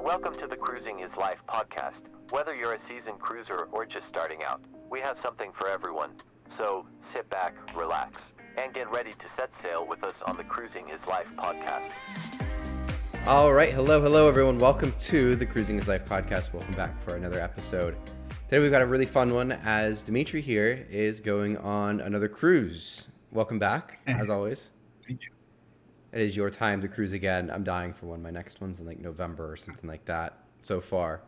Welcome to the Cruising is Life podcast. Whether you're a seasoned cruiser or just starting out, we have something for everyone. So sit back, relax, and get ready to set sail with us on the Cruising is Life podcast. All right, hello everyone. Welcome to the Cruising is Life podcast. Welcome back for another episode. Today we've got a really fun one as Demetri here is going on another cruise. Welcome back, as always. Thank you. It is your time to cruise again. I'm dying for one. My next one's in like November or something like that so far.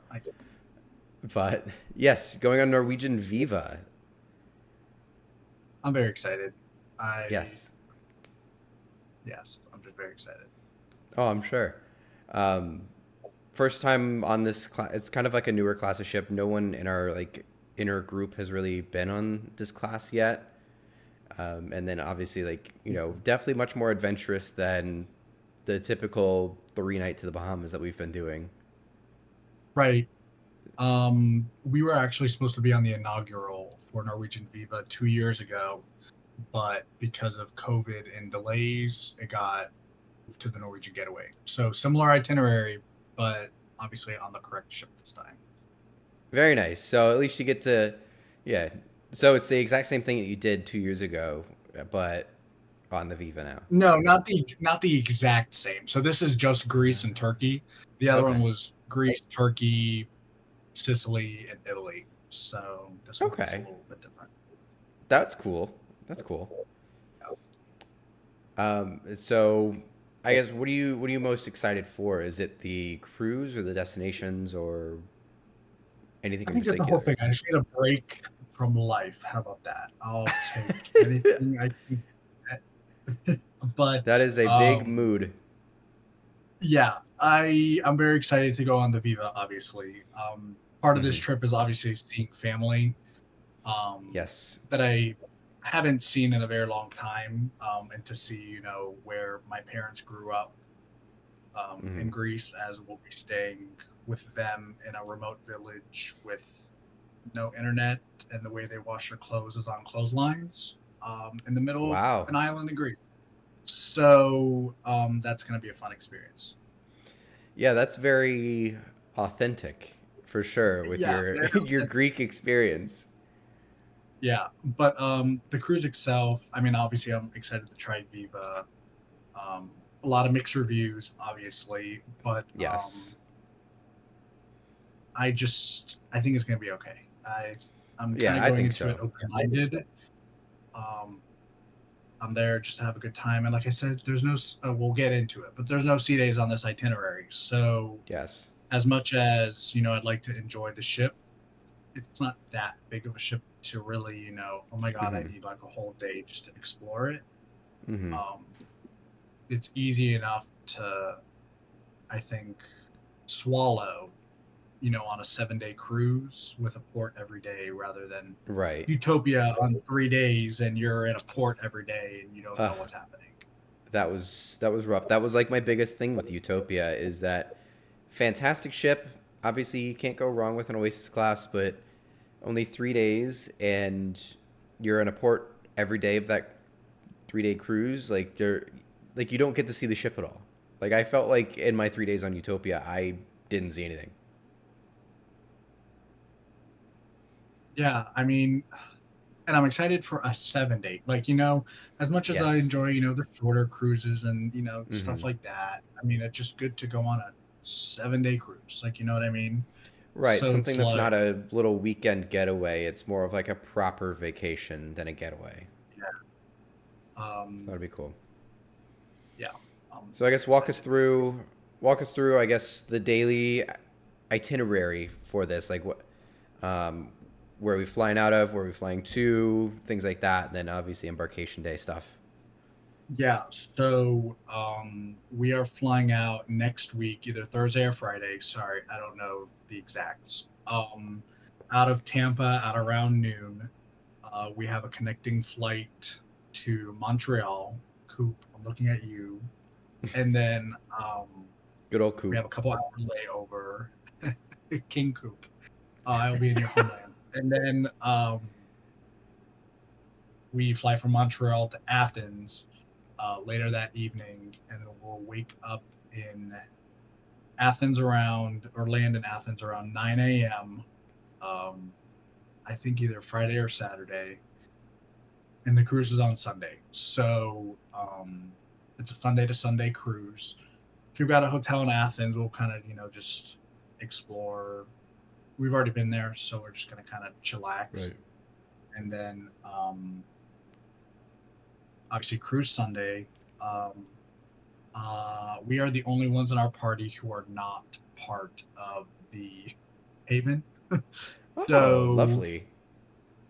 But yes, going on Norwegian Viva. I'm very excited. Yes, I'm just very excited. Oh, I'm sure. First time on this class. It's kind of like a newer class of ship. No one in our like inner group has really been on this class yet. And then obviously definitely much more adventurous than the typical 3-night to the Bahamas that we've been doing. Right. We were actually supposed to be on the inaugural for Norwegian Viva 2 years ago, but because of COVID and delays, it got moved to the Norwegian Getaway. So similar itinerary, but obviously on the correct ship this time. Very nice. So at least you get to, So it's the exact same thing that you did 2 years ago, but on the Viva now. No, not the exact same. So this is just Greece and Turkey. The other one was Greece, Turkey, Sicily, and Italy. So this one's a little bit different. That's cool. So I guess what are you most excited for? Is it the cruise or the destinations or anything in particular? The whole thing. I just need a break from life. How about that? I'll take anything I can get. But that is a big mood. Yeah, I'm very excited to go on the Viva, obviously. Part of this trip is obviously seeing family. Yes. That I haven't seen in a very long time, and to see, where my parents grew up in Greece, as we'll be staying with them in a remote village with no internet, and the way they wash their clothes is on clotheslines in the middle of an island in Greece. So that's going to be a fun experience. Yeah, that's very authentic for sure with your Greek experience. Yeah, but the cruise itself, I mean, obviously I'm excited to try Viva. A lot of mixed reviews, obviously, but yes. I think it's going to be okay. I'm kind of going into it open-minded. I'm there just to have a good time, and like I said, there's no. We'll get into it, but there's no sea days on this itinerary. So yes, as much as I'd like to enjoy the ship, it's not that big of a ship to really, oh my God, I need like a whole day just to explore it. It's easy enough to, I think, swallow. On a 7-day cruise with a port every day rather than Utopia on 3 days and you're in a port every day and you don't know what's happening. That was rough. That was like my biggest thing with Utopia is that fantastic ship. Obviously you can't go wrong with an Oasis class, but only 3 days and you're in a port every day of that 3-day cruise. Like you don't get to see the ship at all. Like I felt like in my 3 days on Utopia, I didn't see anything. Yeah, I mean, and I'm excited for a 7-day. Like, as much as I enjoy, the shorter cruises and, stuff like that. I mean, it's just good to go on a 7-day cruise. Like, you know what I mean? Right. So something that's not a little weekend getaway. It's more of like a proper vacation than a getaway. Yeah. That'd be cool. Yeah. So I guess walk us through, I guess, the daily itinerary for this. Like what, where are we flying out of, where are we flying to, things like that. Then obviously embarkation day stuff. Yeah, so we are flying out next week, either Thursday or Friday. Sorry, I don't know the exacts. Out of Tampa at around noon. We have a connecting flight to Montreal. Coop, I'm looking at you. And then good old Coop. We have a couple hour layover. King Coop. I'll be in your homeland. And then we fly from Montreal to Athens later that evening, and then we'll wake up in land in Athens around 9 a.m. I think either Friday or Saturday, and the cruise is on Sunday. So it's a Sunday to Sunday cruise. If we've got a hotel in Athens, we'll kind of just explore. We've already been there, so we're just gonna kind of chillax. Right. And then obviously cruise Sunday. We are the only ones in our party who are not part of the Haven. Oh, lovely.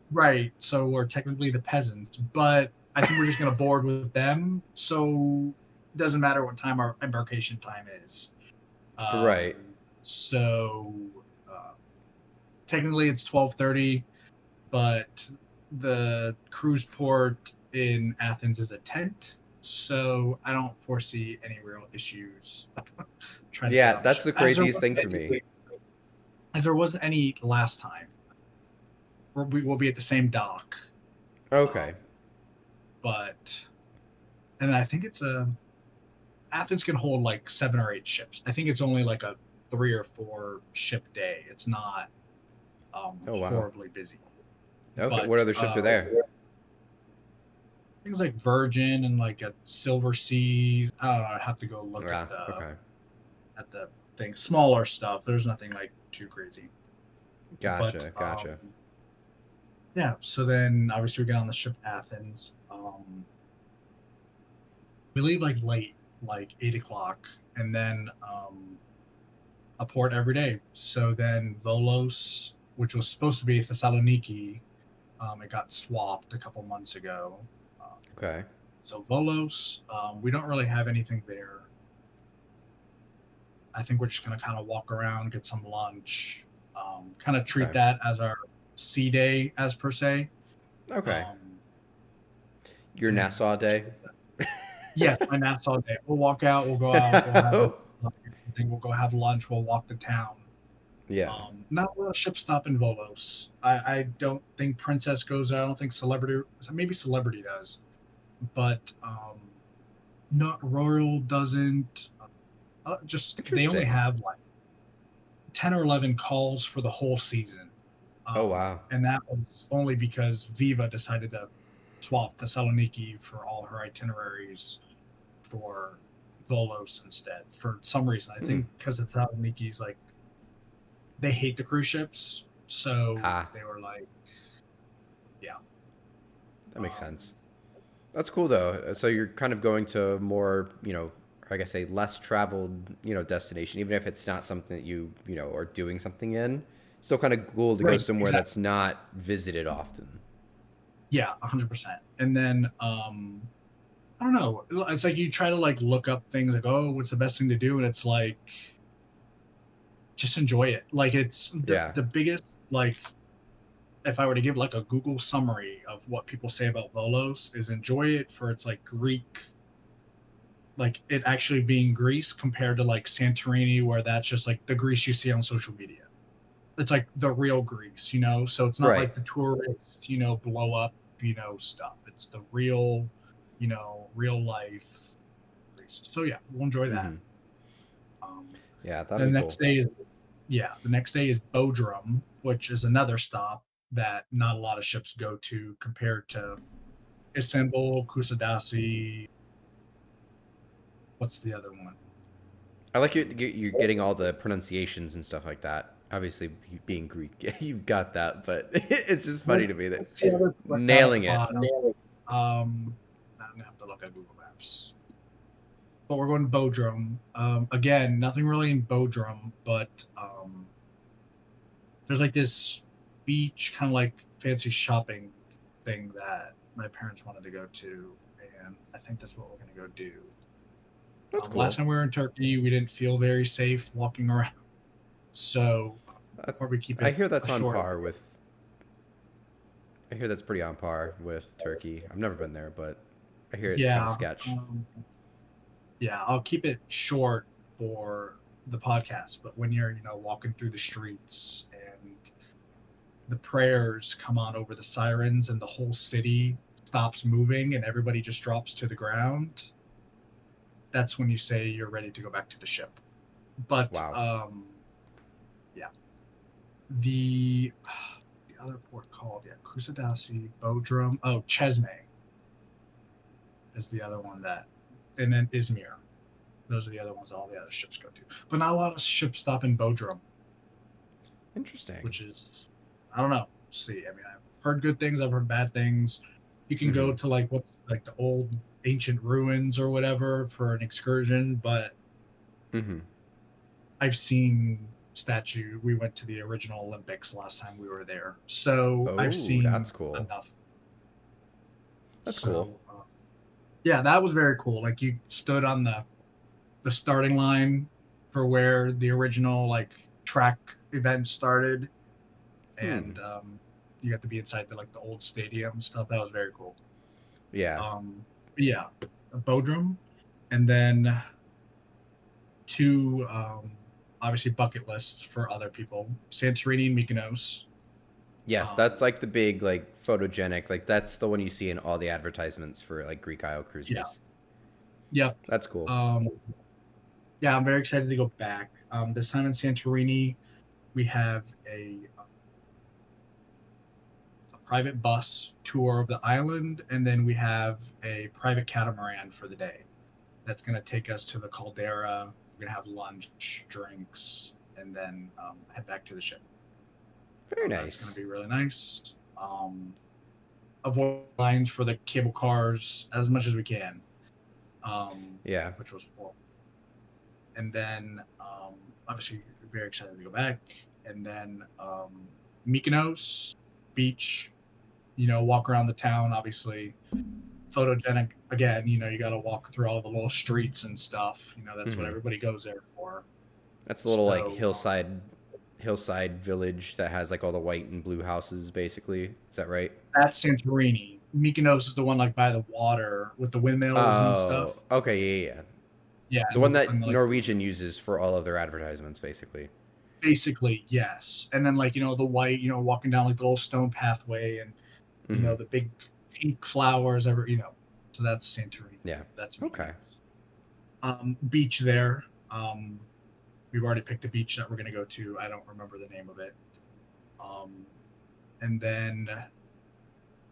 Right, so we're technically the peasants, but I think we're just going to board with them, so it doesn't matter what time our embarkation time is. Right. So technically it's 12:30, but the cruise port in Athens is a tent, so I don't foresee any real issues. Yeah, that's the craziest thing to me. As there wasn't any last time. We will be at the same dock. Okay. And I think Athens can hold like 7 or 8 ships. I think it's only like a 3 or 4 ship day. It's not horribly busy. Okay. But, what other ships are there? Things like Virgin and like a Silver Seas. I don't know. I have to go look at the thing. Smaller stuff. There's nothing like too crazy. Gotcha. Yeah, so then obviously we get on the ship Athens. We leave like late, like 8 o'clock, and then a port every day. So then Volos, which was supposed to be Thessaloniki, it got swapped a couple months ago. Okay. So Volos, we don't really have anything there. I think we're just going to kind of walk around, get some lunch, kind of treat that as our sea day, as per se. Okay. Your Nassau day? Yes, my Nassau day. We'll walk out, we'll go out, we'll go have lunch, we'll walk to town. Yeah. Not a lot of ships stop in Volos. I don't think Princess goes there. I don't think maybe Celebrity does. But not Royal doesn't. They only have like 10 or 11 calls for the whole season. Oh, wow. And that was only because Viva decided to swap Thessaloniki for all her itineraries for Volos instead. For some reason, I think because Thessaloniki's like, they hate the cruise ships. So they were like, yeah. That makes sense. That's cool, though. So you're kind of going to more, I guess a less traveled, destination, even if it's not something that you are doing something in. Still kind of cool to go somewhere that's not visited often. Yeah, 100%. And then, I don't know. It's like you try to like look up things like, oh, what's the best thing to do? And it's like, just enjoy it. Like it's the biggest, like, if I were to give like a Google summary of what people say about Volos, is enjoy it for its like Greek, like it actually being Greece compared to like Santorini, where that's just like the Greece you see on social media. It's like the real Greece, so it's not like the tourist, blow up, stuff. It's the real, real life Greece. So yeah, we'll enjoy that. That'd the be next cool. day the next day is Bodrum, which is another stop that not a lot of ships go to compared to Istanbul, Kusadasi. What's the other one? I like you're getting all the pronunciations and stuff like that. Obviously, being Greek, you've got that, but it's just funny to me that nailing it. I'm gonna have to look at Google Maps. But we're going to Bodrum. Again, nothing really in Bodrum, but there's like this beach kind of like fancy shopping thing that my parents wanted to go to, and I think that's what we're gonna go do. That's cool. Last time we were in Turkey, we didn't feel very safe walking around. So, we keep it. I hear that's on par with. I hear that's pretty on par with Turkey. I've never been there, but I hear it's kind of sketch. I'll keep it short for the podcast. But when you're, walking through the streets and the prayers come on over the sirens and the whole city stops moving and everybody just drops to the ground, that's when you say you're ready to go back to the ship. But Wow. yeah, the other port called Kusadasi, Bodrum. Oh, Chesme is the other one and then Izmir. Those are the other ones that all the other ships go to. But not a lot of ships stop in Bodrum, Interesting. which is, I don't know. See, I mean, I've heard good things, I've heard bad things. You can go to like what's like the old ancient ruins or whatever for an excursion, but I've seen statue. We went to the original Olympics last time we were there, so I've Oh, seen that's cool. enough. That's So, cool. yeah, that was very cool. Like you stood on the starting line for where the original like track event started, and you got to be inside the old stadium stuff. That was very cool. Yeah. Yeah, Bodrum, and then two obviously bucket lists for other people: Santorini and Mykonos. Yes, that's like the big like photogenic, like that's the one you see in all the advertisements for like Greek Isle Yeah. cruises. Yep. That's cool. Yeah, I'm very excited to go back. This time in Santorini, we have a private bus tour of the island, and then we have a private catamaran for the day. That's going to take us to the caldera. We're going to have lunch, drinks, and then head back to the ship. Very That's going nice. to be really nice. Avoid lines for the cable cars as much as we can. Yeah. Which was cool. And then obviously very excited to go back. And then Mykonos beach, walk around the town, obviously photogenic again. You got to walk through all the little streets and stuff. That's what everybody goes there for. That's a little like So hillside village that has like all the white and blue houses basically. Is that right? that's Santorini. Mykonos is the one like by the water with the windmills and Oh, stuff. okay, yeah. Yeah, The one that like Norwegian uses for all of their advertisements basically. basically yes. And then the white, walking down like the little stone pathway, and the big pink flowers so that's Santorini. Yeah. That's Okay. Beach there. We've already picked a beach that we're going to go to. I don't remember the name of it. And then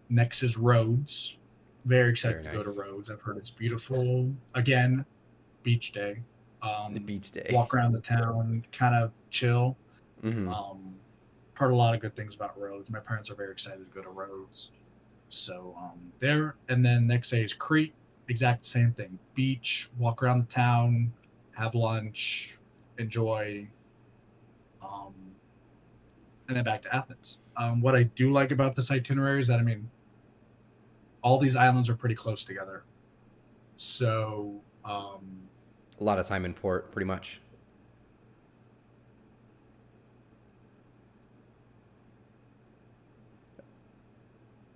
next is Rhodes. Very excited to go to Rhodes. I've heard it's beautiful. Again, beach day. The beach day. Walk around the town, kind of chill. Heard a lot of good things about Rhodes. My parents are very excited to go to Rhodes. So there. And then next day is Crete. Exact same thing. Beach, walk around the town, have lunch, enjoy, and then back to Athens. What I do like about this itinerary is that, all these islands are pretty close together. So a lot of time in port, pretty much.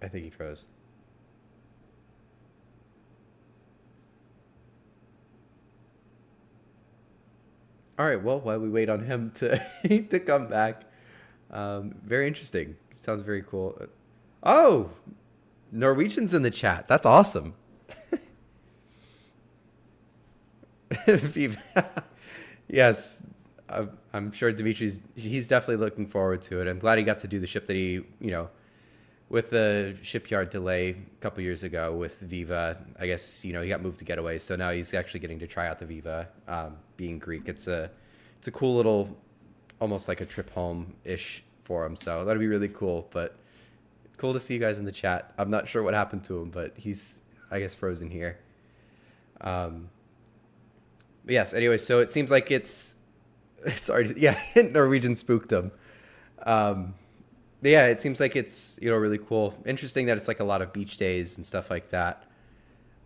I think he froze. All right, well, while we wait on him to to come back, very interesting. Sounds very cool. Oh, Norwegian's in the chat. That's awesome. Yes, I'm sure he's definitely looking forward to it. I'm glad he got to do the ship that he, with the shipyard delay a couple years ago with Viva. I guess, he got moved to Getaway, so now he's actually getting to try out the Viva. Being Greek, it's a cool little, almost like a trip home-ish for him, so that'll be really cool. But cool to see you guys in the chat. I'm not sure what happened to him, but he's, I guess, frozen here. But yes, anyway, so it seems like it's sorry, yeah, Norwegian spooked him. Yeah, it seems like it's, really cool. Interesting that it's like a lot of beach days and stuff like that.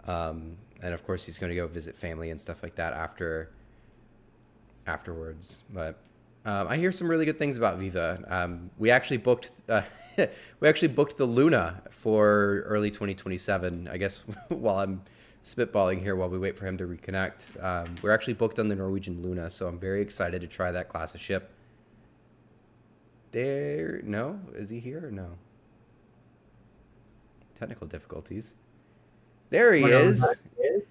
And of course he's going to go visit family and stuff like that afterwards. But I hear some really good things about Viva. We actually booked the Luna for early 2027. I guess while I'm spitballing here while we wait for him to reconnect. We're actually booked on the Norwegian Luna, so I'm very excited to try that class of ship. No? Is he here or no? Technical difficulties. There he is.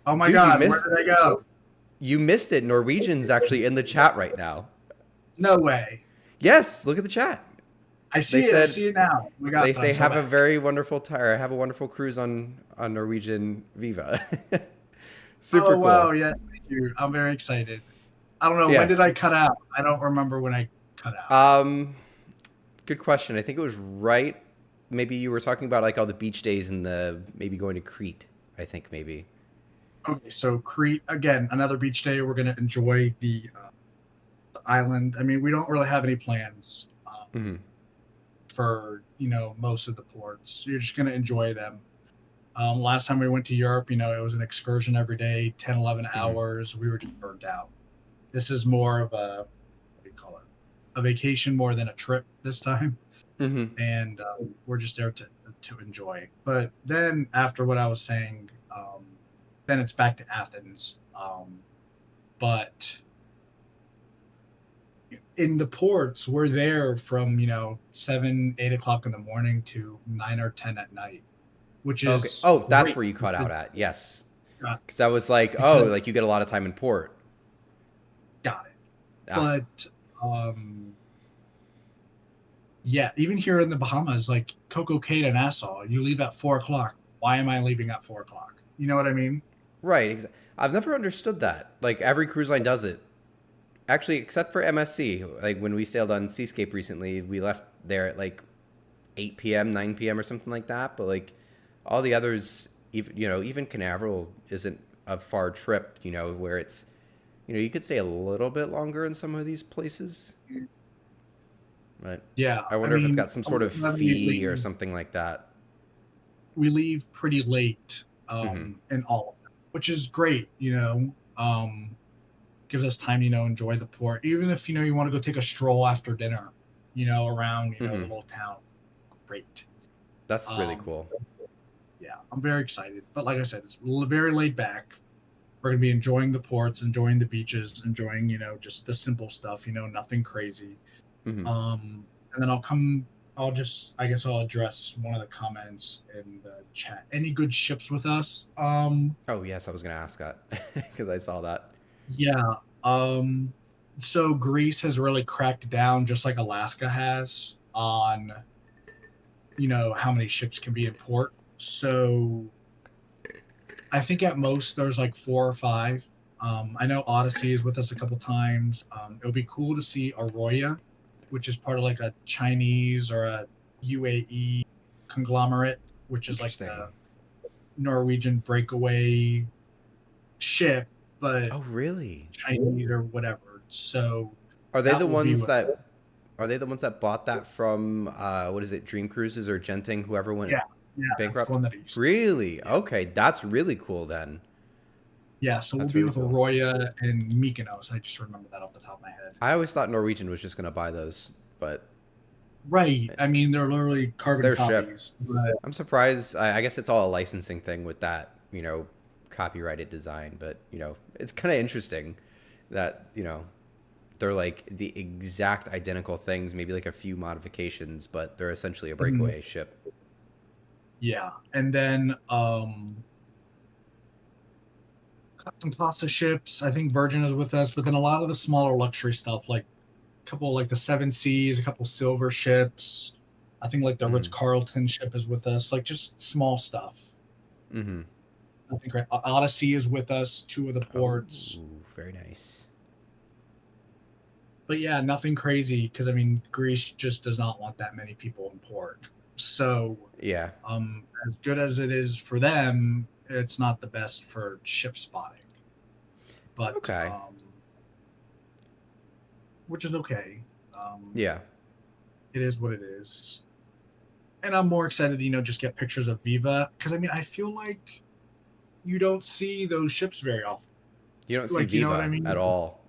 Oh my God, where did I go? You missed it. Norwegian's actually in the chat right now. No way. Yes, look at the chat. I see it. I see it now. Oh my God, They say I'm so have a back. very wonderful have a wonderful cruise on Norwegian Viva. Super Oh cool. wow, yes, thank you. I'm very excited. I don't know, when did Yes. I cut out? I don't remember when I cut out. Good question. I think it was right. Maybe you were talking about like all the beach days and maybe going to Crete. I think maybe. Okay, so Crete again, another beach day. We're gonna enjoy the island. I mean, we don't really have any plans for most of the ports. You're just gonna enjoy them. Last time we went to Europe, it was an excursion every day, 10, 11 hours. We were just burnt out. This is more of what do you call it? A vacation more than a trip this time. And we're just there to enjoy. But then after what I was saying, then it's back to Athens. But in the ports, we're there from 7, 8 o'clock in the morning to 9 or 10 at night, which is okay. Oh, that's great. where you cut out at. Yes, Yeah. because I was like, like you get a lot of time in port. Got it. But yeah, even here in the Bahamas, like Coco Cay to Nassau, you leave at 4 o'clock. Why am I leaving at 4 o'clock? You know what I mean? Right. I've never understood that. Like every cruise line does it. Actually, except for MSC. Like when we sailed on Seascape recently, we left there at like 8 p.m., 9 p.m. or something like that. But like all the others, even Canaveral isn't a far trip, where it's, you could stay a little bit longer in some of these places. But yeah, I wonder if it's got some sort of fee or something like that. We leave pretty late in all of them, which is great, gives us time, enjoy the port. Even if, you want to go take a stroll after dinner, around, the little town. Great. That's really cool. Yeah, I'm very excited. But like I said, it's very laid back. We're going to be enjoying the ports, enjoying the beaches, enjoying, just the simple stuff, nothing crazy. And then I'll address one of the comments in the chat. Any good ships with us? Oh, yes, I was going to ask that because I saw that. Yeah. So Greece has really cracked down, just like Alaska has, on, how many ships can be in port. So I think at most there's like 4 or 5. I know Odyssey is with us a couple times. It would be cool to see Arroyo, which is part of like a Chinese or a UAE conglomerate, which is like the Norwegian breakaway ship, but oh really? Chinese or whatever. So are they the ones that bought that from what is it, Dream Cruises or Genting, whoever went bankrupt? Really? Yeah. Okay, that's really cool then. Yeah, so we'll be with Arroyo and Mykonos. I just remember that off the top of my head. I always thought Norwegian was just going to buy those, but right. I mean, they're literally carbon copies. But I'm surprised. I guess it's all a licensing thing with that, copyrighted design. But it's kind of interesting that they're like the exact identical things, maybe like a few modifications, but they're essentially a breakaway ship. Yeah, and then Custom Costa ships. I think Virgin is with us, but then a lot of the smaller luxury stuff, like a couple like the Seven Seas, a couple silver ships. I think like the Ritz-Carlton ship is with us, like just small stuff. I think Odyssey is with us, 2 of the ports. Ooh, very nice. But yeah, nothing crazy because I mean Greece just does not want that many people in port. So yeah, as good as it is for them, it's not the best for ship spotting. But okay. Which is okay. Yeah, it is what it is. And I'm more excited to just get pictures of Viva because I mean I feel like you don't see those ships very often. You don't see Viva at all.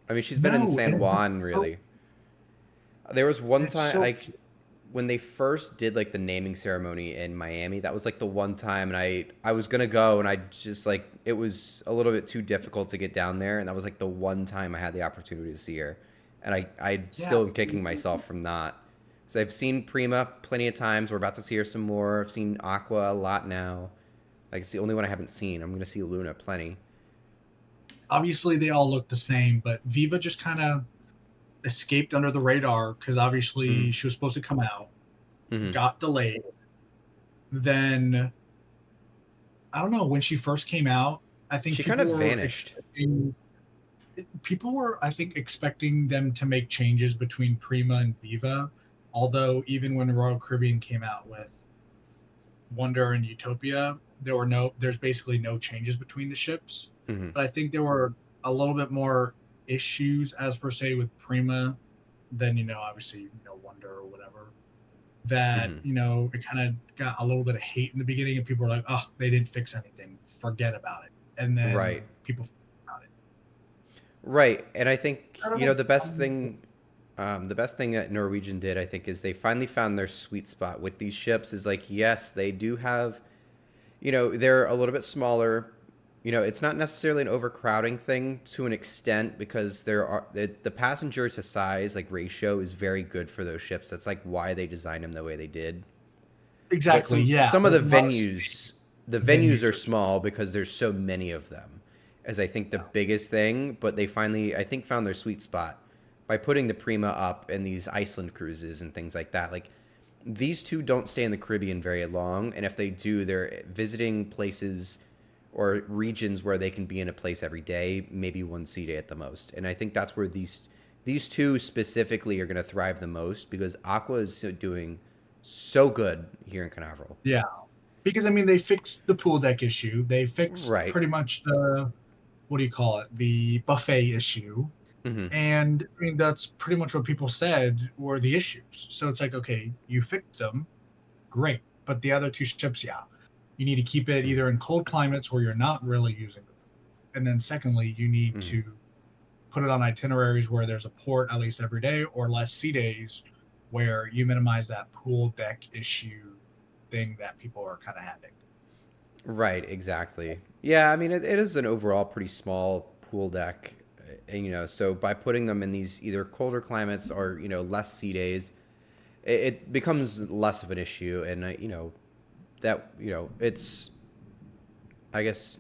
I mean, she's been in San Juan, really. There was one time, when they first did, like, the naming ceremony in Miami, that was, like, the one time, and I was going to go, and I just, like, it was a little bit too difficult to get down there, and that was, like, the one time I had the opportunity to see her. And I still am kicking myself from not. So I've seen Prima plenty of times. We're about to see her some more. I've seen Aqua a lot now. Like, it's the only one I haven't seen. I'm going to see Luna plenty. obviously they all look the same, but Viva just kind of escaped under the radar because obviously she was supposed to come out, got delayed. Then I don't know, when she first came out, I think She kind of vanished. People were, I think, expecting them to make changes between Prima and Viva. Although even when Royal Caribbean came out with Wonder and Utopia, there's basically no changes between the ships. But I think there were a little bit more issues as per se with Prima than, obviously, Wonder or whatever. That, it kind of got a little bit of hate in the beginning, and people were like, oh, they didn't fix anything. Forget about it. And then people forget about it. Right. And I think, the best thing that Norwegian did, I think, is they finally found their sweet spot with these ships. Is like, yes, they do have, they're a little bit smaller. It's not necessarily an overcrowding thing to an extent, because the passenger to size ratio is very good for those ships. That's like why they designed them the way they did. Exactly. Some of the venues are small because there's so many of them, as I think the biggest thing. But they finally, I think, found their sweet spot by putting the Prima up in these Iceland cruises and things like that. Like, these two don't stay in the Caribbean very long, and if they do, they're visiting places or regions where they can be in a place every day, maybe one sea day at the most. And I think that's where these two specifically are going to thrive the most, because Aqua is doing so good here in Canaveral. Yeah, because they fixed the pool deck issue. They fixed pretty much the the buffet issue. And that's pretty much what people said were the issues. So it's like, okay, you fixed them, great, but the other two ships, you need to keep it either in cold climates where you're not really using it. And then secondly, you need to put it on itineraries where there's a port at least every day, or less sea days, where you minimize that pool deck issue thing that people are kind of having. Right, exactly. Yeah, it is an overall pretty small pool deck. And, so by putting them in these either colder climates or, less sea days, it becomes less of an issue. And, it's, I guess,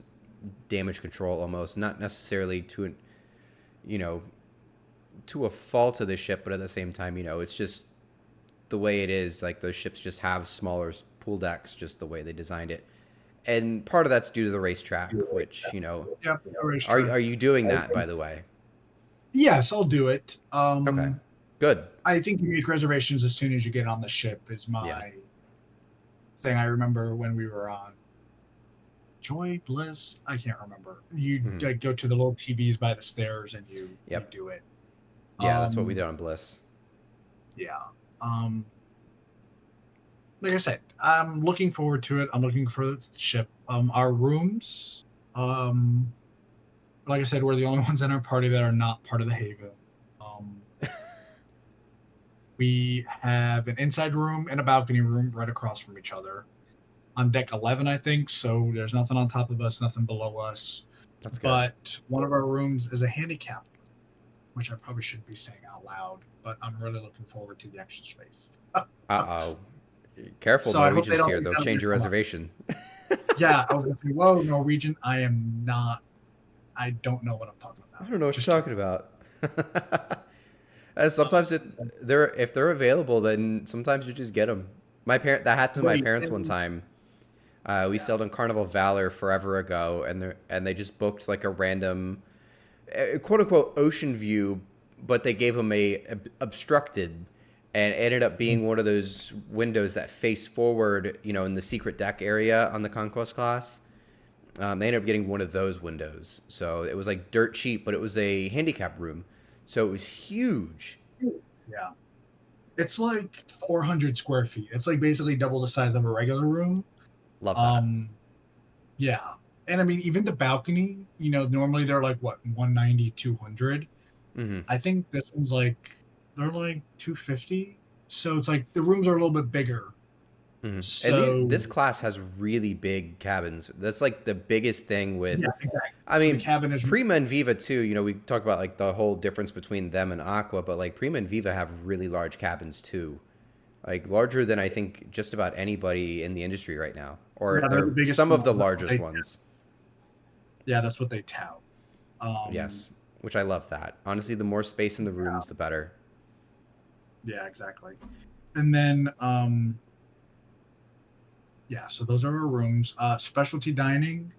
damage control almost, not necessarily to a fault of the ship, but at the same time, it's just the way it is. Like, those ships just have smaller pool decks, just the way they designed it. And part of that's due to the racetrack, which, are you doing that, by the way? Yes, I'll do it. Okay, good. I think you make reservations as soon as you get on the ship is my thing. I remember when we were on Joy, Bliss, I can't remember. You go to the little TVs by the stairs and you do it. Yeah, that's what we did on Bliss. Yeah. Like I said, I'm looking forward to it. I'm looking for the ship. Our rooms, like I said, we're the only ones in our party that are not part of the Haven. We have an inside room and a balcony room right across from each other. On deck 11, I think, so there's nothing on top of us, nothing below us. That's good. But one of our rooms is a handicap, which I probably shouldn't be saying out loud, but I'm really looking forward to the extra space. Uh-oh. Careful, So I hope Norwegian's they here. don't They'll change your reservation. Yeah, I was going to say, whoa, Norwegian, I don't know what I'm talking about. I don't know what you're talking about. Sometimes if they're available, then sometimes you just get them. That happened to my parents one time. We sailed on Carnival Valor forever ago, and they just booked like a random, quote unquote, ocean view, but they gave them a obstructed, and it ended up being one of those windows that face forward, in the secret deck area on the Conquest class. They ended up getting one of those windows, so it was like dirt cheap, but it was a handicap room, so it was huge. Yeah. It's like 400 square feet. It's like basically double the size of a regular room. Love that. Yeah. And even the balcony, normally they're like, what, 190, 200? I think this one's they're like 250. So it's like the rooms are a little bit bigger. So, and this class has really big cabins. That's like the biggest thing with. Yeah, exactly. The cabin is Prima and Viva too. We talk about the whole difference between them and Aqua, but Prima and Viva have really large cabins too, larger than I think just about anybody in the industry right now, or some of the largest ones. Yeah, that's what they tout. Yes, which I love that. Honestly, the more space in the rooms, the better. Yeah, exactly. And then, yeah, so those are our rooms. Specialty dining.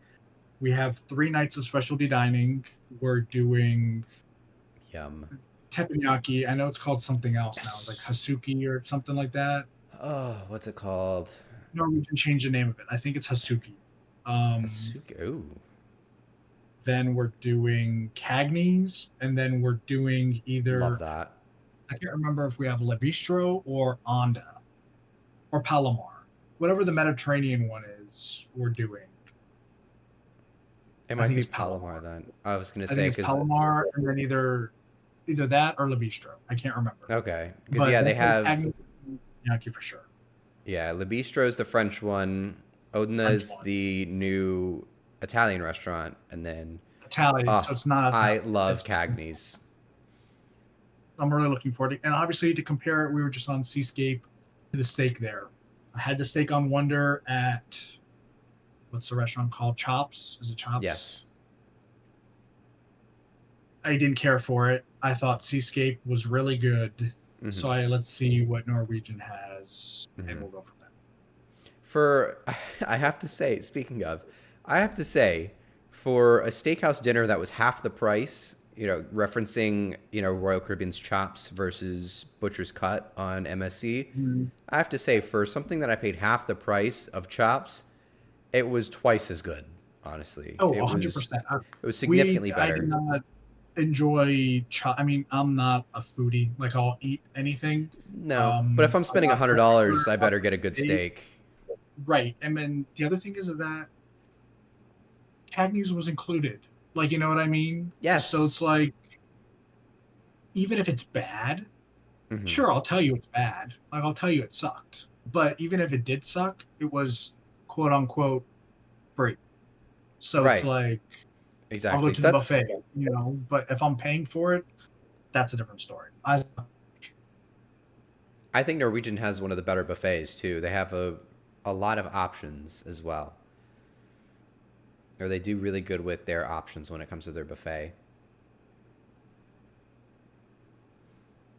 We have 3 nights of specialty dining. We're doing Yum. teppanyaki. I know it's called something else now. It's like Yes. hasuki or something like that. Oh, what's it called? No, we can change the name of it. I think it's hasuki. Hasuki. Ooh. Then we're doing Cagney's, and then we're doing Love either, that. I can't remember if we have Le Bistro or Onda or Palomar. Whatever the Mediterranean one is, we're doing. It I might think be it's Palomar Palomar. then. I was gonna I think say it's because Palomar, and then either that or Le Bistro. I can't remember. okay, because But yeah, they definitely have Cagney's Teppanyaki for sure. Le Bistro's the French one. French Odina's one. the new Italian restaurant, and then Italian, so it's not I Italian. love It's, Cagney's. I'm really looking forward to it. And obviously, to compare it, we were just on Seascape to the steak there. I had the steak on Wonder at, what's the restaurant called? Chops? Is it Chops? Yes. I didn't care for it. I thought Seascape was really good. Mm-hmm. So let's see what Norwegian has, Mm-hmm. and we'll go from there. I have to say, speaking of, I have to say, for a steakhouse dinner that was half the price, referencing, Royal Caribbean's Chops versus Butcher's Cut on MSC, I have to say, for something that I paid half the price of Chops, it was twice as good, honestly. Oh, it 100%. It was significantly I better. did not enjoy I mean, I'm not a foodie. Like, I'll eat anything. No, but if I'm spending $100, I better get a good steak. Right. And then the other thing is that Cagney's was included. Like, you know what I mean? Yes. So it's like, even if it's bad, sure, I'll tell you it's bad. Like, I'll tell you it sucked. But even if it did suck, it was quote unquote free. So it's like, exactly. I'll go to the buffet, but if I'm paying for it, that's a different story. I think Norwegian has one of the better buffets too. They have a lot of options as well. Or they do really good with their options when it comes to their buffet.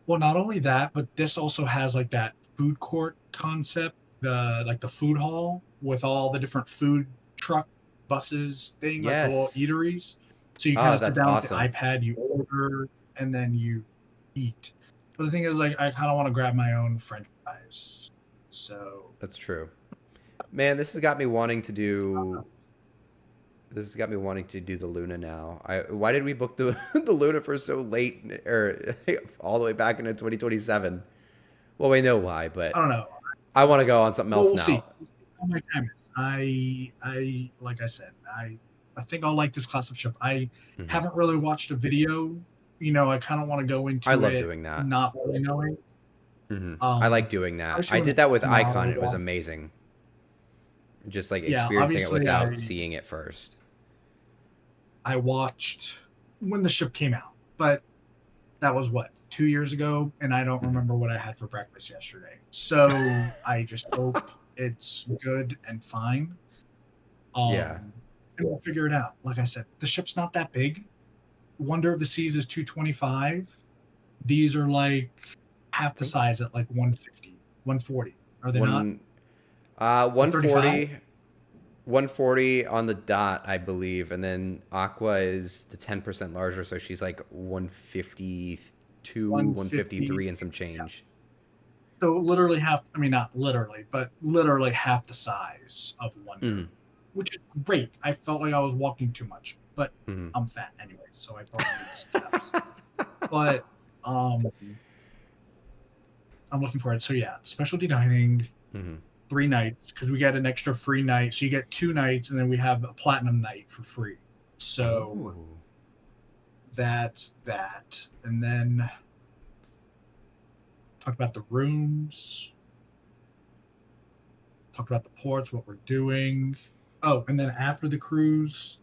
Well, not only that, but this also has like that food court concept, the food hall with all the different food truck buses thing, like the little eateries. So you kind of sit down with the iPad, you order, and then you eat. But the thing is, like, I kind of want to grab my own French fries. So that's true. Man, this has got me wanting to do. This has got me wanting to do the Luna now. Why did we book the Luna for so late, or all the way back into 2027? Well, we know why, but I don't know. I want to go on something else now. See. How my time is. I like I said, I think I'll like this class of ship. I haven't really watched a video. I kind of want to go into it. I love doing that. Not really knowing. I like doing that. I did that with Icon. It was amazing. Just like experiencing it without seeing it first. I watched when the ship came out, but that was 2 years ago, and I don't remember what I had for breakfast yesterday. So I just hope it's good and fine. And we'll figure it out. Like I said, the ship's not that big. Wonder of the Seas is 225. These are like half the size at like 150, 140. Are they not? 140. 140 on the dot, I believe, and then Aqua is the 10% larger, so she's like 152, 153 and some change. Yeah. So literally not literally, but literally half the size of Wonder, which is great. I felt like I was walking too much, but I'm fat anyway, so I probably need some steps. But I'm looking forward. So yeah, specialty dining. 3 nights, because we get an extra free night. So you get 2 nights, and then we have a platinum night for free. So that's that. And then talk about the rooms. Talk about the ports, what we're doing. Oh, and then after the cruise,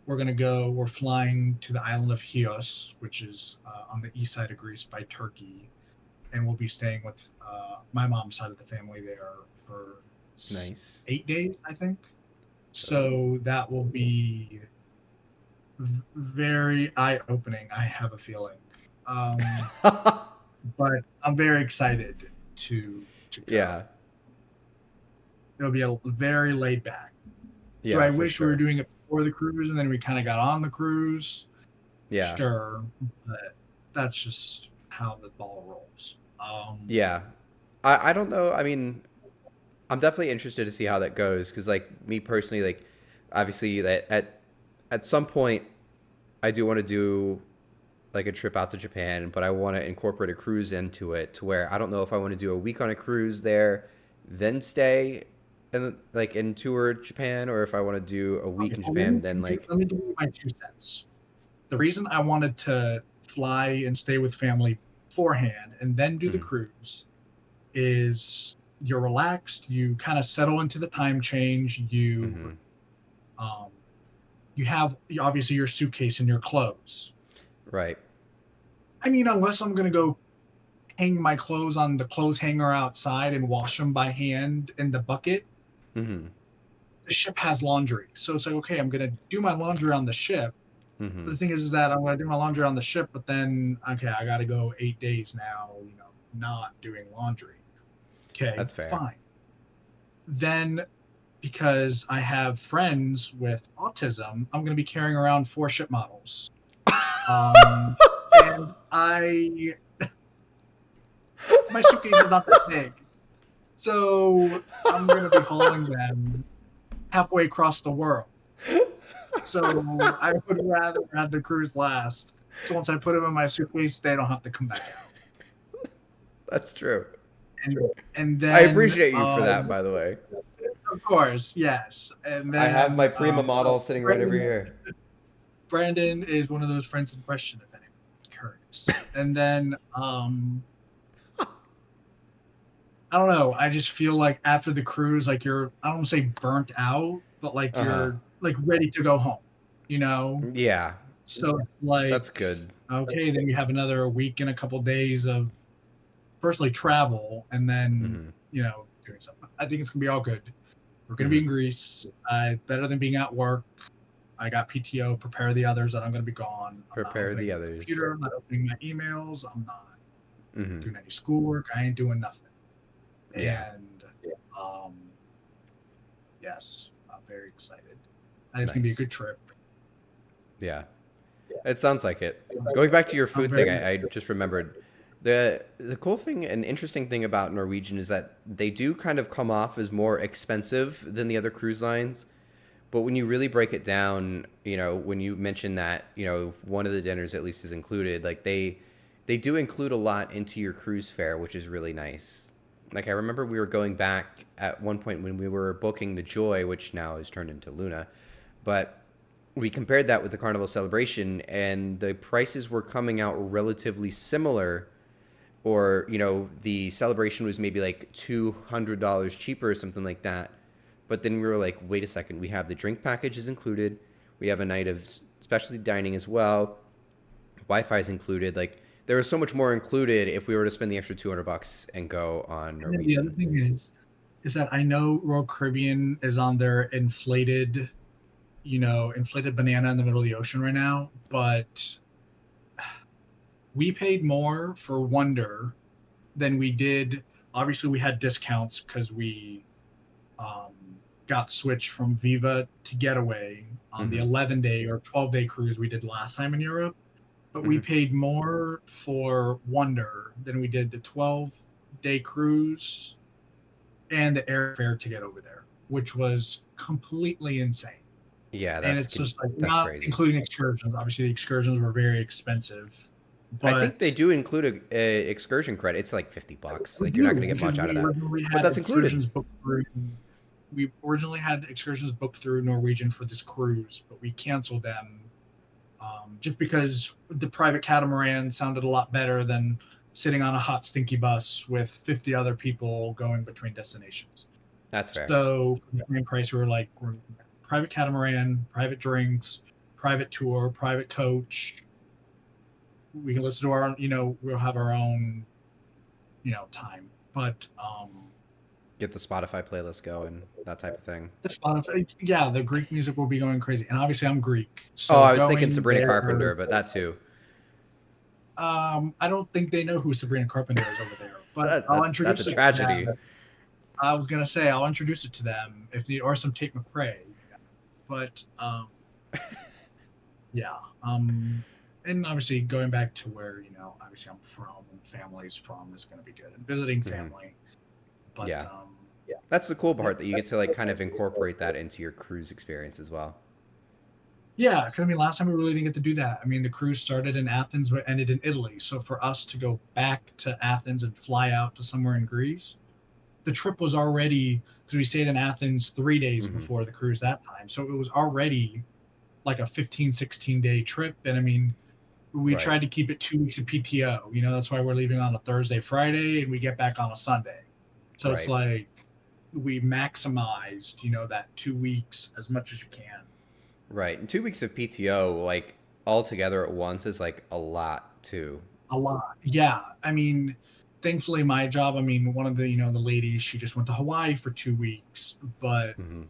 we're flying to the island of Chios, which is on the east side of Greece by Turkey. And we'll be staying with my mom's side of the family there for 8 days, I think. So that will be very eye-opening, I have a feeling. Um, but I'm very excited to go. Yeah. It'll be a very laid back. Do Yeah, I for wish we were sure. doing it before the cruise and then we kind of got on the cruise? Yeah. Sure, but that's just how the ball rolls. Yeah. I don't know. I mean, I'm definitely interested to see how that goes because, like, me personally, like, obviously, that at some point, I do want to do like a trip out to Japan, but I want to incorporate a cruise into it to where I don't know if I want to do a week on a cruise there, then stay and like and tour Japan, or if I want to do a week Okay, in well, Japan, then like, let me give you my 2 cents. The reason I wanted to fly and stay with family beforehand and then do the mm, cruise is you're relaxed, you kind of settle into the time change, mm-hmm, um, you have obviously your suitcase and your clothes. right, I mean, unless I'm gonna go hang my clothes on the clothes hanger outside and wash them by hand in the bucket, mm-hmm, the ship has laundry. So it's like, okay, I'm gonna do my laundry on the ship. But mm-hmm, the thing is that I'm gonna do my laundry on the ship, but then okay, I gotta go 8 days now, not doing laundry. Okay, that's fair. fine. Then because I have friends with autism, I'm gonna be carrying around 4 ship models. And my suitcase is not that big. So I'm gonna be hauling them halfway across the world. So I would rather have the cruise last. So once I put them in my suitcase, they don't have to come back out. That's true. And I then, appreciate you for that, by the way. of course, yes. And I have my then Prima model sitting right over here. Brandon is one of those friends in question, if anyone's curious. And then, I don't know. I just feel like after the cruise, like I don't want to say burnt out, but like Uh-huh. you're like ready to go home, you know? Yeah, So it's like, that's good. okay, then we have another week and a couple days of personally travel and then, Mm-hmm, doing something. I think it's going to be all good. We're going to be mm-hmm. in Greece. Better than being at work. I got PTO, prepare the others that I'm going to be gone. I'm not Prepare opening the my others. computer. I'm not opening my emails. I'm not Mm-hmm. doing any schoolwork. I ain't doing nothing. Yeah, And um, yes, I'm very excited. And it's going to be a nice. good trip. Yeah, it sounds like it. Going back to your I'm food thing, very I just remembered the cool thing and interesting thing about Norwegian is that they do kind of come off as more expensive than the other cruise lines. But when you really break it down, when you mention that, one of the dinners at least is included, like they do include a lot into your cruise fare, which is really nice. Like I remember we were going back at one point when we were booking the Joy, which now is turned into Luna, but we compared that with the Carnival Celebration, and the prices were coming out relatively similar. Or the Celebration was maybe like $200 cheaper or something like that. But then we were like, wait a second, we have the drink packages included. We have a night of specialty dining as well. Wi-Fi is included. Like there was so much more included if we were to spend the extra $200 and go on And then the other Norwegian. thing is that I know Royal Caribbean is on their inflated banana in the middle of the ocean right now, but we paid more for Wonder than we did. Obviously, we had discounts because we um, got switched from Viva to Getaway on the Mm-hmm. 11-day or 12-day cruise we did last time in Europe. But we Mm-hmm. paid more for Wonder than we did the 12-day cruise and the airfare to get over there, which was completely insane. Yeah, And it's just like that's not crazy. including excursions. Obviously, the excursions were very expensive, I think they but do include a excursion credit. It's like $50. we Like you're not gonna do get because much out of that, but that's included. we originally had excursions booked through Norwegian for this cruise, but we canceled them just because the private catamaran sounded a lot better than sitting on a hot, stinky bus with 50 other people going between destinations. That's fair. So for the same price, we're private catamaran, private drinks, private tour, private coach. We can listen to we'll have our own, time. But get the Spotify playlist going, that type of thing. The Spotify, yeah, the Greek music will be going crazy, and obviously I'm Greek. So I was thinking going Sabrina there, Carpenter, but that too. I don't think they know who Sabrina Carpenter is over there, but I'll introduce that's a it tragedy. to them. I was gonna say I'll introduce it to them if need, or some Tate McRae. But yeah, and obviously going back to where obviously I'm from and family's from is gonna be good, and visiting family. But yeah, that's the cool part that you get to like kind of incorporate that into your cruise experience as well. Yeah, because I mean, last time we really didn't get to do that. I mean, the cruise started in Athens but ended in Italy. So for us to go back to Athens and fly out to somewhere in Greece, the trip was already, because we stayed in Athens 3 days before the cruise that time. So it was already like a 15, 16-day trip. And I mean, we tried to keep it 2 weeks of PTO. That's why we're leaving on a Thursday, Friday, and we get back on a Sunday. So it's like we maximized, that 2 weeks as much as you can. Right. And 2 weeks of PTO, like all together at once, is like a lot too. A lot. Yeah. I mean, thankfully my job, I mean, one of the, the ladies, she just went to Hawaii for 2 weeks, but, and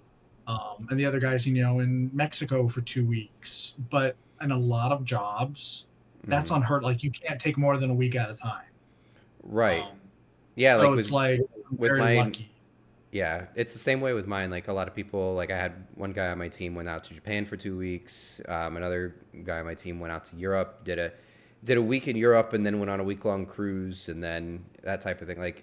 the other guys, in Mexico for 2 weeks, but in a lot of jobs, that's unheard. Like you can't take more than a week at a time. Right. Yeah. So like it's like, I'm with very lucky. Yeah, it's the same way with mine. Like a lot of people, like I had one guy on my team went out to Japan for 2 weeks. Another guy on my team went out to Europe, did a week in Europe, and then went on a week-long cruise, and then that type of thing. Like,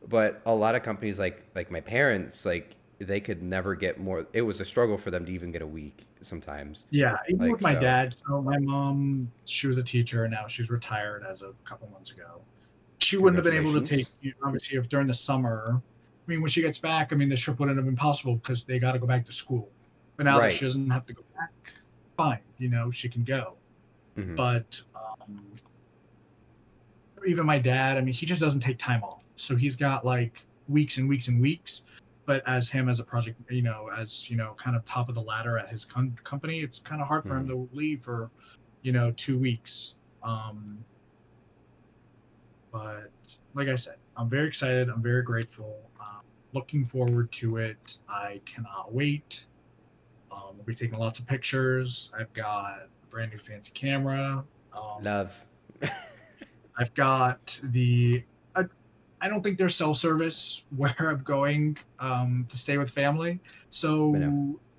but a lot of companies, like my parents, like they could never get more. It was a struggle for them to even get a week sometimes. Yeah, even like, with my dad. So my mom, she was a teacher, and now she's retired as of a couple months ago. She wouldn't have been able to take, obviously, if during the summer. I mean, when she gets back, I mean, the trip wouldn't have been possible because they got to go back to school. But now that she doesn't have to go back, fine, she can go. But even my dad, I mean, he just doesn't take time off. So he's got like weeks and weeks and weeks. But as a project, as, kind of top of the ladder at his company, it's kind of hard for him to leave for, 2 weeks. But like I said, I'm very excited. I'm very grateful. Looking forward to it. I cannot wait. We'll be taking lots of pictures. I've got a brand new fancy camera. Love. I've got I don't think there's cell service where I'm going to stay with family. So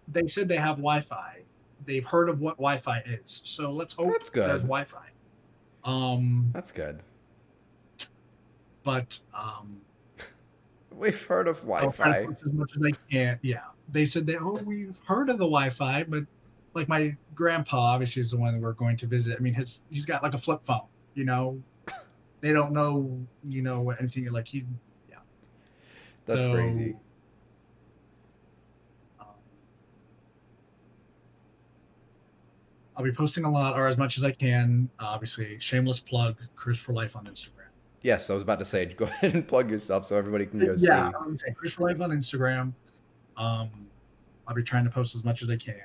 they said they have Wi-Fi. They've heard of what Wi-Fi is. So let's hope there's Wi-Fi. That's good. But we've heard of Wi-Fi. As much as they can. Yeah. They said we've heard of the Wi-Fi, but like my grandpa obviously is the one that we're going to visit. I mean, he's got like a flip phone, They don't know, what anything like That's crazy. I'll be posting a lot or as much as I can. Obviously, shameless plug, Cruise for Life on Instagram. Yes, I was about to say, go ahead and plug yourself so everybody can go see. Yeah, I'm going to say Cruise for Life on Instagram. I'll be trying to post as much as I can.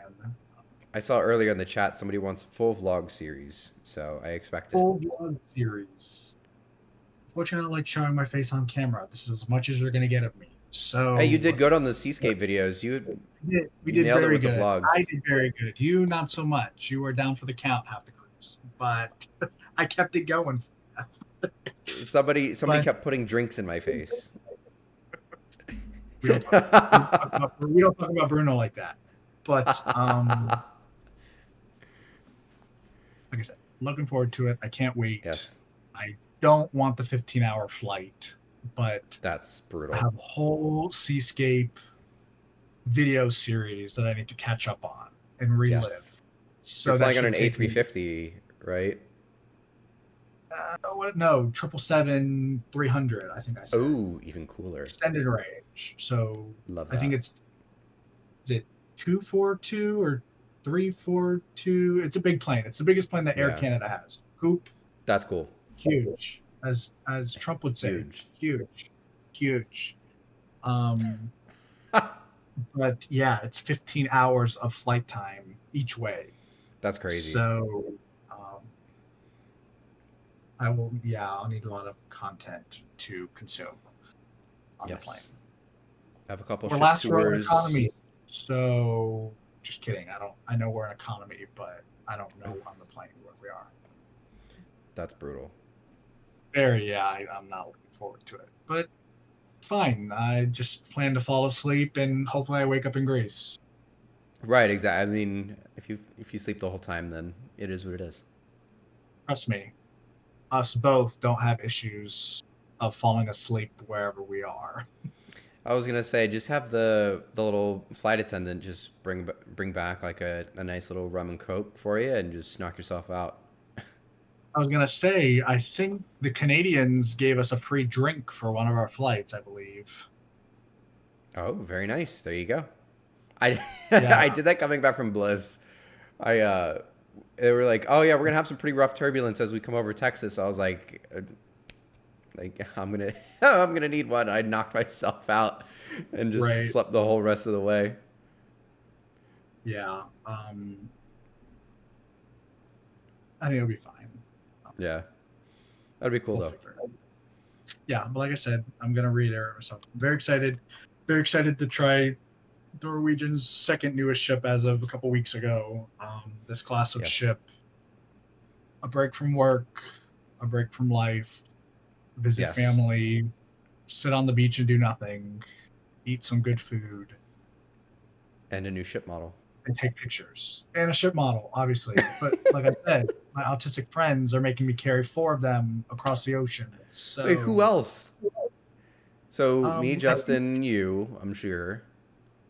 I saw earlier in the chat somebody wants a full vlog series, so I expect full vlog series. Unfortunately, I don't like showing my face on camera. This is as much as you're going to get of me. So hey, you did good on the Seascape videos. We did nailed very it with good. The vlogs. I did very good. You not so much. You were down for the count half the cruise, but I kept it going. Somebody kept putting drinks in my face. We don't talk about Bruno like that. But like I said, looking forward to it. I can't wait. Yes. I don't want the 15-hour flight, but that's brutal. I have a whole Seascape video series that I need to catch up on and relive. Yes. So you're flying on an A350, right? No, 777-300, I think I said. Oh, even cooler. Extended range. So love that. I think is it 242 or 342? It's a big plane. It's the biggest plane that Air Canada has. Coupe. That's cool. Huge, as Trump would say. Huge. But yeah, it's 15 hours of flight time each way. That's crazy. So I'll need a lot of content to consume on the plane. Have a couple We're ship last row in tours. economy. So, just kidding. I know we're in economy, but I don't know on the plane where we are. That's brutal. I'm not looking forward to it. But it's fine. I just plan to fall asleep and hopefully I wake up in Greece. Right, exactly. I mean, if you sleep the whole time, then it is what it is. Trust me, us both don't have issues of falling asleep wherever we are. I was gonna say, just have the little flight attendant just bring back like a nice little rum and coke for you, and just knock yourself out. I was gonna say, I think the Canadians gave us a free drink for one of our flights, I believe. Oh, very nice. There you go. I Yeah. I did that coming back from Bliss. They were like, oh yeah, we're gonna have some pretty rough turbulence as we come over Texas. I was like I'm gonna need one. I knocked myself out and just slept the whole rest of the way. Yeah. I think it'll be fine. Yeah. That'd be cool though. Yeah, but like I said, I'm gonna reiterate myself. I'm very excited. Very excited to try Norwegian's second newest ship as of a couple weeks ago. This class of ship. A break from work, a break from life, visit family, sit on the beach and do nothing, eat some good food. And a new ship model. And take pictures. And a ship model, obviously. But like I said, my autistic friends are making me carry 4 of them across the ocean. So wait, who else? So me, Justin, you, I'm sure.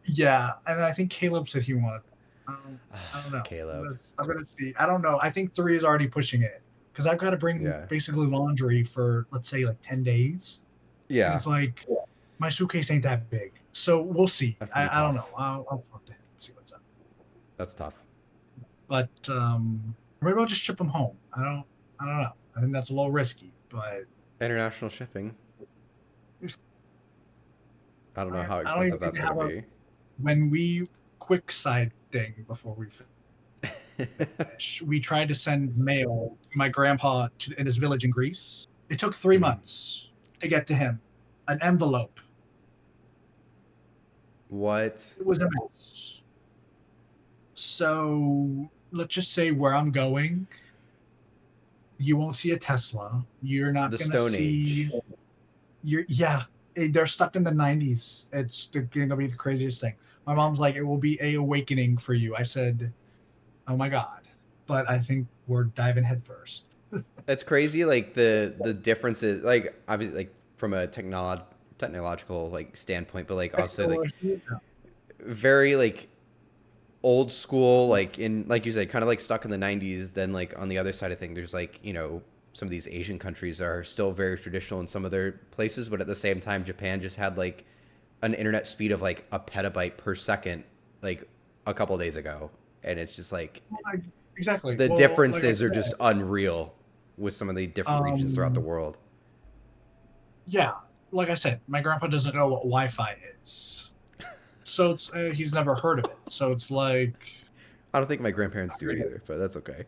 Yeah, and I think Caleb said he wanted. I don't know. Caleb. I'm gonna see. I don't know. I think 3 is already pushing it because I've got to bring basically laundry for let's say like 10 days. Yeah. And it's like my suitcase ain't that big, so we'll see. I don't know. I'll talk to him and see what's up. That's tough. But maybe I'll just ship them home. I don't know. I think that's a little risky, but international shipping. I don't know how expensive that's going to be. When we quick side thing before we finish, we tried to send mail to my grandpa in his village in Greece. It took 3 months to get to him. An envelope. What? It was a mess. So let's just say where I'm going, you won't see a Tesla. You're not going to see. They're stuck in the 90s. It's going to be the craziest thing. My mom's like, it will be a awakening for you. I said, oh my God. But I think we're diving head first. It's crazy, like the differences, like obviously, like from a technological like standpoint, but like also like very like old school, like in like you said, kind of like stuck in the 90s. Then like on the other side of things, there's like some of these Asian countries are still very traditional in some of their places, but at the same time, Japan just had like an internet speed of like a petabyte per second, like a couple of days ago, and it's just like exactly the differences are just unreal with some of the different regions throughout the world. Yeah, like I said, my grandpa doesn't know what Wi-Fi is, so it's he's never heard of it. So it's like I don't think my grandparents do either, but that's okay.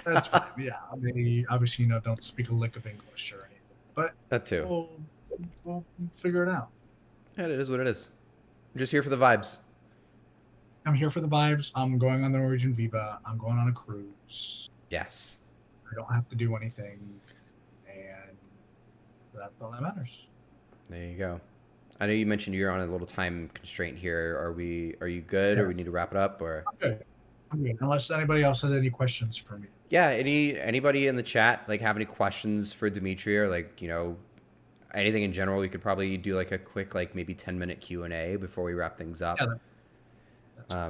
That's fine. Yeah, they obviously don't speak a lick of English or anything, but that too. We'll figure it out. Yeah, it is what it is. I'm just here for the vibes. I'm here for the vibes. I'm going on the Norwegian Viva. I'm going on a cruise. Yes. I don't have to do anything, and that's all that matters. There you go. I know you mentioned you're on a little time constraint here. Are you good, or we need to wrap it up, or? I'm good. Unless anybody else has any questions for me. Yeah. Anybody in the chat like have any questions for Demetri, or like anything in general? We could probably do like a quick like maybe 10-minute Q&A before we wrap things up. Yeah,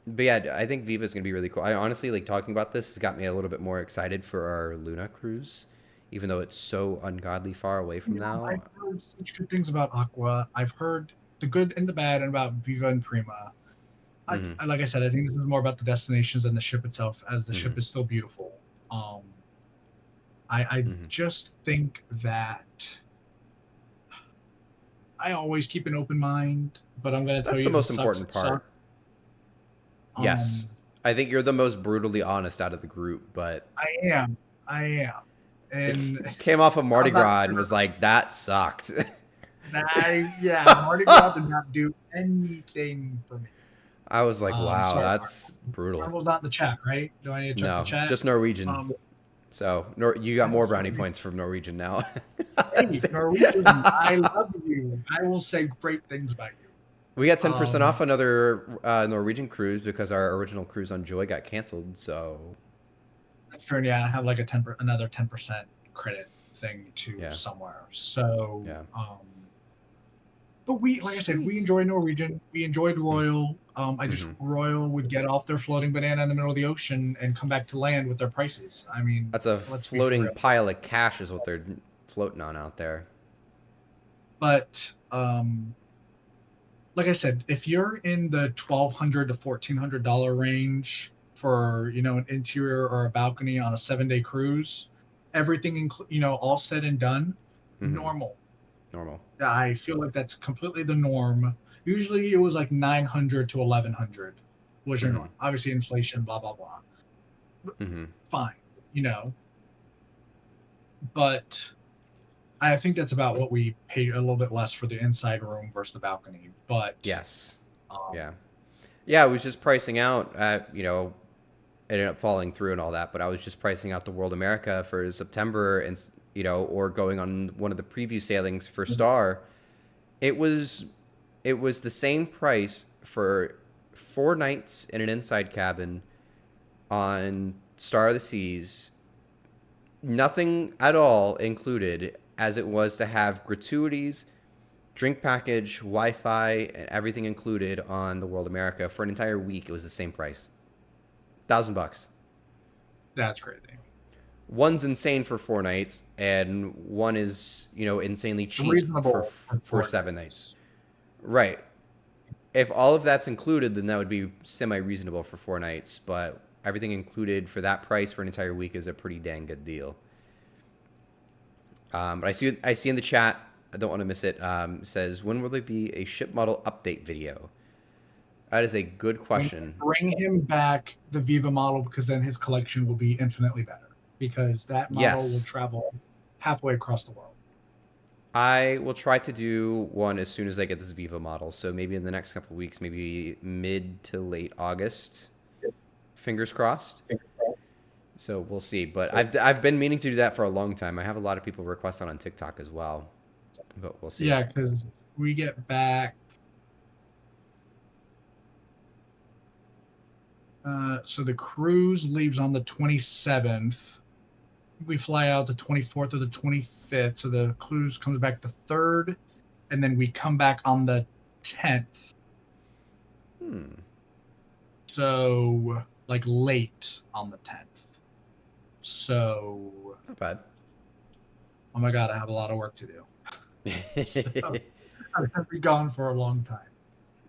but yeah, I think Viva is going to be really cool. I honestly like talking about this has got me a little bit more excited for our Luna cruise, even though it's so ungodly far away from now. I've heard such good things about Aqua. I've heard the good and the bad about Viva and Prima. Like I said, I think this is more about the destinations than the ship itself, as the ship is still beautiful. I just think that I always keep an open mind, but I'm going to tell you that's the most important part. Yes. I think you're the most brutally honest out of the group, but I am. And came off of Mardi Gras and was like, that sucked. Mardi Gras did not do anything for me. I was like, wow, Sorry, that's brutal. Marvel's not in the chat, right? Do I need to check the No, chat? just Norwegian. So you got more brownie points from Norwegian now. Hey, Norwegian, I love you. I will say great things about you. We got 10% off another Norwegian cruise because our original cruise on Joy got canceled. So that's true. Yeah, I have like another 10% credit thing to somewhere. So but like I said, we enjoyed Norwegian. We enjoyed Royal. I just Royal would get off their floating banana in the middle of the ocean and come back to land with their prices. I mean, that's a floating pile of cash is what they're floating on out there. But like I said, if you're in the $1,200 to $1,400 range for an interior or a balcony on a 7-day cruise, everything all said and done, normal. I feel like that's completely the norm. Usually it was like $900 to $1,100 was your norm. Obviously inflation, blah blah blah. Fine, but I think that's about what we paid, a little bit less for the inside room versus the balcony. But yes, it was just pricing out. Ended up falling through and all that, but I was just pricing out the World America for September and or going on one of the preview sailings for Star. It was the same price for 4 nights in an inside cabin on Star of the Seas, nothing at all included, as it was to have gratuities, drink package, Wi-Fi, and everything included on the World America for an entire week. It was the same price, $1,000. That's crazy. One's insane for 4 nights, and one is insanely cheap for 7 nights. Right. If all of that's included, then that would be semi-reasonable for 4 nights. But everything included for that price for an entire week is a pretty dang good deal. But I see in the chat, I don't want to miss it, says, when will there be a ship model update video? That is a good question. Bring him back the Viva model, because then his collection will be infinitely better. Because that model will travel halfway across the world. I will try to do one as soon as I get this Viva model. So maybe in the next couple of weeks, maybe mid to late August. Yes. Fingers crossed. So we'll see. But I've been meaning to do that for a long time. I have a lot of people request that on TikTok as well. But we'll see. Yeah, because we get back. So the cruise leaves on the 27th. We fly out the 24th or the 25th. So the cruise comes back the 3rd, and then we come back on the 10th. So like late on the 10th. So not bad. Oh my God, I have a lot of work to do. So I'm gonna be gone for a long time.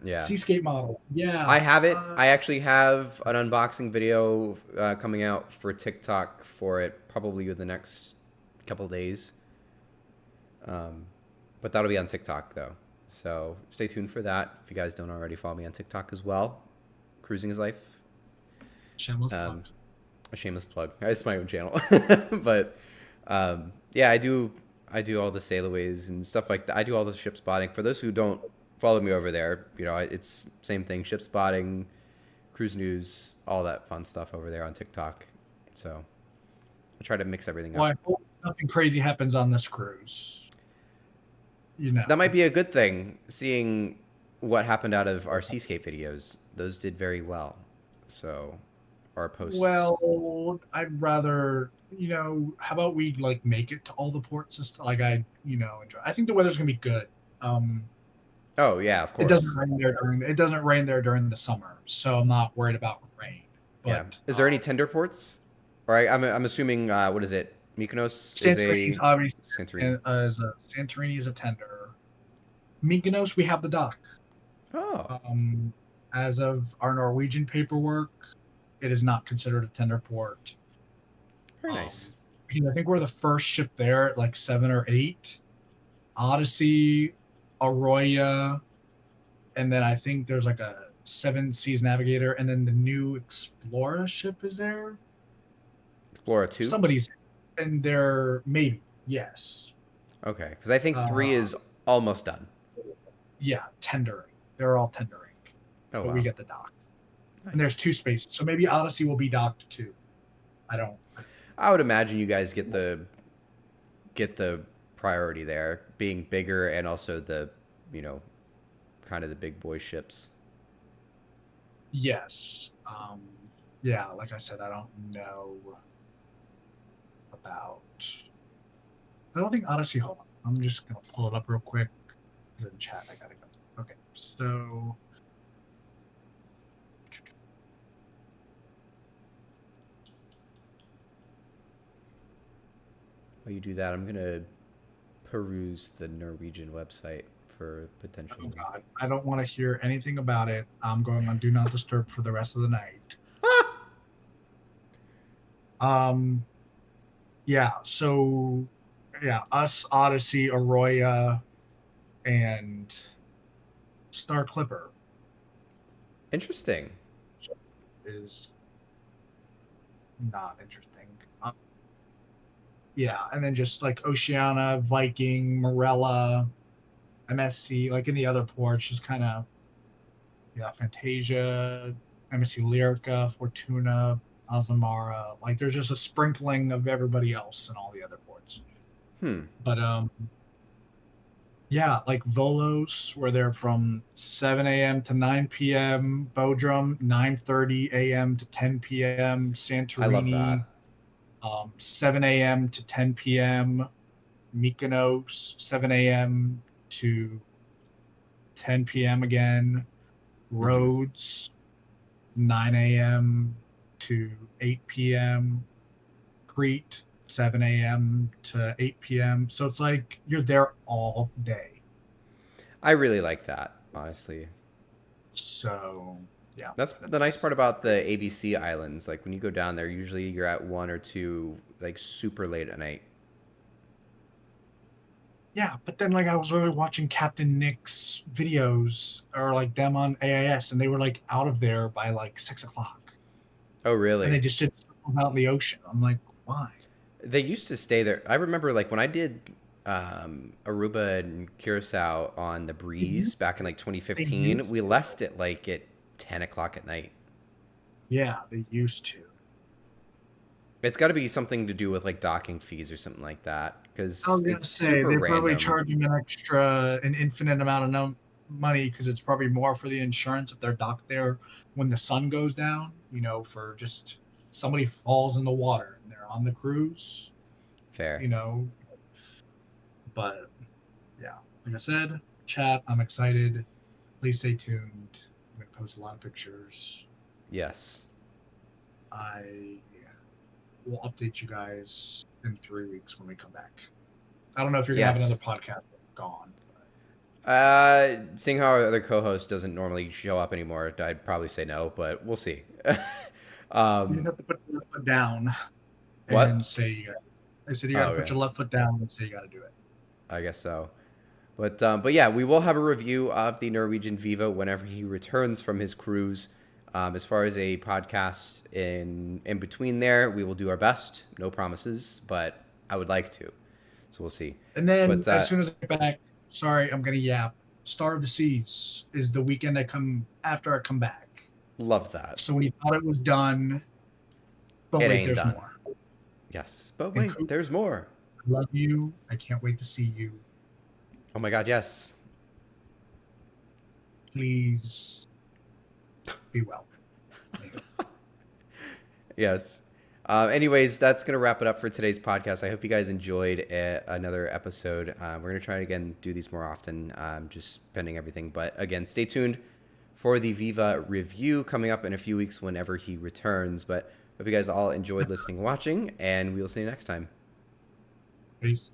Yeah. Seascape model. Yeah. I have it. I actually have an unboxing video coming out for TikTok for it, probably in the next couple of days. But that'll be on TikTok though. So stay tuned for that. If you guys don't already follow me on TikTok as well. Cruising is Life. Shameless plug. A shameless plug. It's my own channel. But yeah, I do all the sailaways and stuff like that. I do all the ship spotting. For those who don't follow me over there, it's same thing, ship spotting, cruise news, all that fun stuff over there on TikTok. So I try to mix everything up. Well, I hope nothing crazy happens on this cruise. That might be a good thing, seeing what happened out of our Seascape videos. Those did very well. So our posts. Well, I'd rather, how about we make it to all the ports and stuff? Enjoy. I think the weather's gonna be good. Oh yeah, of course. It doesn't rain there during the summer, so I'm not worried about rain. But, yeah. Is there any tender ports? Or I'm assuming what is it? Mykonos Santorini's obviously. Santorini. Santorini is a tender. Mykonos, we have the dock. Oh. As of our Norwegian paperwork, it is not considered a tender port. Very nice. I think we're the first ship there at 7 or 8. Odyssey, Arroya, and then I think there's a 7 Seas Navigator, and then the new Explora ship is there. Explora 2? Somebody's in there, maybe. Yes. Okay, because I think 3 is Almost done. Yeah, tendering. They're all tendering. Oh, but wow. we get the dock. Nice. And there's 2 spaces. So maybe Odyssey will be docked too. I would imagine you guys get the priority there, being bigger and also the, kind of the big boy ships. Yes. Yeah, like I said, I don't know about. I don't think Odyssey. Hold on. I'm just going to pull it up real quick. It's in chat. I got to go. Okay. So. While you do that, I'm going to peruse the Norwegian website for potential. Oh, God. I don't want to hear anything about it. I'm going on Do Not Disturb for the rest of the night. Yeah, so yeah, us, Odyssey, Arroya, and Star Clipper Interesting. is not interesting. Yeah, and then just like Oceana, Viking, Morella, MSC, like in the other ports, just kind of, yeah, Fantasia, MSC Lyrica, Fortuna, Azamara. Like there's just a sprinkling of everybody else in all the other ports. But yeah, like Volos, where they're from 7 a.m. to 9 p.m. Bodrum, 9:30 a.m. to 10 p.m. Santorini, I love that. 7 a.m. to 10 p.m. Mykonos, 7 a.m. to 10 p.m. again. Rhodes, 9 a.m. to 8 p.m. Crete, 7 a.m. to 8 p.m. So it's like you're there all day. I really like that, honestly. So, yeah. That's the nice part about the ABC islands. Like when you go down there, usually you're at 1 or 2, like super late at night. Yeah, but then like I was really watching Captain Nick's videos or like them on AIS, and they were like out of there by like 6 o'clock. Oh, really? And they just did out in the ocean. I'm like, why? They used to stay there. I remember like when I did Aruba and Curacao on the Breeze back in like 2015, we left at 10 o'clock at night. Yeah, they used to. It's got to be something to do with like docking fees or something like that, because I was gonna it's say super they're random. probably charging an infinite amount of money because it's probably more for the insurance if they're docked there when the sun goes down. For just somebody falls in the water and they're on the cruise. Fair. But yeah, like I said, chat. I'm excited. Please stay tuned. I'm gonna post a lot of pictures. Yes. I will update you guys in 3 weeks when we come back. I don't know if you're gonna have another podcast gone. Seeing how our other co-host doesn't normally show up anymore, I'd probably say no, but we'll see. You just have to put your foot down and say you got it. I said you gotta put your left foot down and say you gotta do it. I guess so. But yeah, we will have a review of the Norwegian Viva whenever he returns from his cruise. As far as a podcast in between there, we will do our best. No promises, but I would like to. So we'll see. And then as soon as I get back, sorry, I'm gonna yap. Star of the Seas is the weekend after I come back. Love that. So when you thought it was done, but wait, there's more. Yes, but wait, there's more. Love you. I can't wait to see you. Oh my God, yes. Please be well. Yes. Anyways, that's going to wrap it up for today's podcast. I hope you guys enjoyed another episode. We're going to try to, again, do these more often, just pending everything. But again, stay tuned for the Viva review coming up in a few weeks whenever he returns. But hope you guys all enjoyed listening and watching, and we will see you next time. Peace.